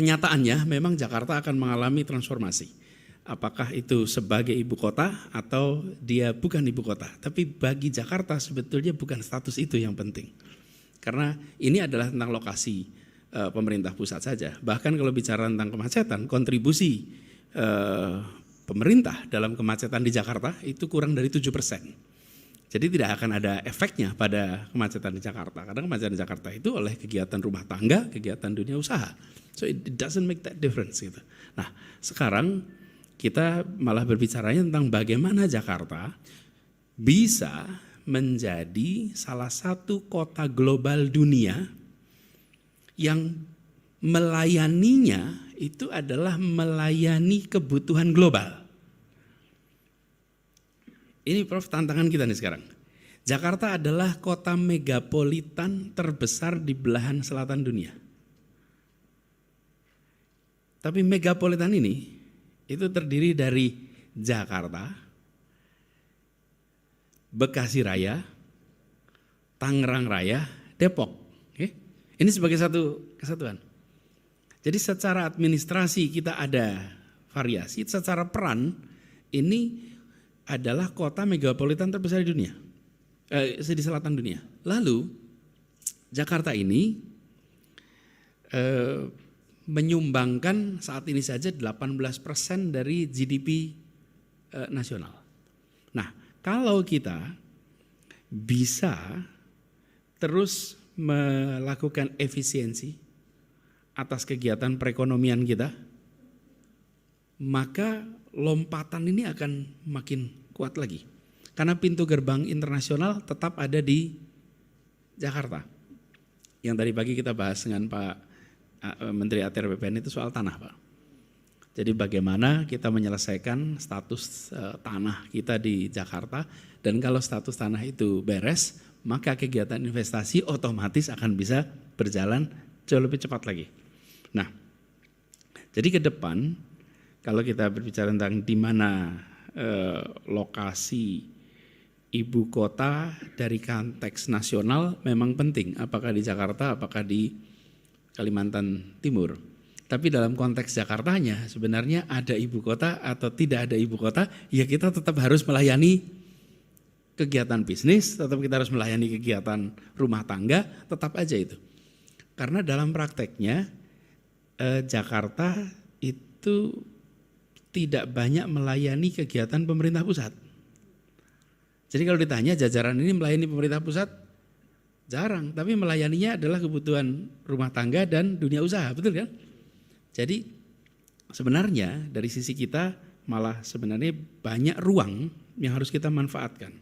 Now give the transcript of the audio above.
kenyataannya memang Jakarta akan mengalami transformasi. Apakah itu sebagai ibu kota atau dia bukan ibu kota. Tapi bagi Jakarta sebetulnya bukan status itu yang penting. Karena ini adalah tentang lokasi pemerintah pusat saja. Bahkan kalau bicara tentang kemacetan, kontribusi pemerintah dalam kemacetan di Jakarta itu kurang dari 7%. Jadi tidak akan ada efeknya pada kemacetan di Jakarta. Karena kemacetan di Jakarta itu oleh kegiatan rumah tangga, kegiatan dunia usaha. So it doesn't make that difference gitu. Nah, sekarang kita malah berbicaranya tentang bagaimana Jakarta bisa menjadi salah satu kota global dunia yang melayaninya itu adalah melayani kebutuhan global. Ini Prof tantangan kita nih sekarang. Jakarta adalah kota megapolitan terbesar di belahan selatan dunia. Tapi megapolitan ini itu terdiri dari Jakarta, Bekasi Raya, Tangerang Raya, Depok. Ini sebagai satu kesatuan. Jadi secara administrasi kita ada variasi, secara peran ini adalah kota megapolitan terbesar di dunia, di selatan dunia. Lalu Jakarta ini menyumbangkan saat ini saja 18% dari GDP nasional. Nah, kalau kita bisa terus melakukan efisiensi atas kegiatan perekonomian kita, maka lompatan ini akan makin kuat lagi. Karena pintu gerbang internasional tetap ada di Jakarta. Yang tadi pagi kita bahas dengan Pak Menteri ATR BPN itu soal tanah, Pak. Jadi bagaimana kita menyelesaikan status tanah kita di Jakarta, dan kalau status tanah itu beres, maka kegiatan investasi otomatis akan bisa berjalan jauh lebih cepat lagi. Nah, jadi ke depan kalau kita berbicara tentang di mana lokasi ibu kota dari konteks nasional memang penting, apakah di Jakarta, apakah di Kalimantan Timur. Tapi dalam konteks Jakartanya sebenarnya ada ibu kota atau tidak ada ibu kota, ya kita tetap harus melayani kegiatan bisnis, tetap kita harus melayani kegiatan rumah tangga, tetap aja itu. Karena dalam prakteknya Jakarta itu tidak banyak melayani kegiatan pemerintah pusat. Jadi kalau ditanya jajaran ini melayani pemerintah pusat, jarang, tapi melayaninya adalah kebutuhan rumah tangga dan dunia usaha, betul kan? Jadi sebenarnya dari sisi kita malah sebenarnya banyak ruang yang harus kita manfaatkan.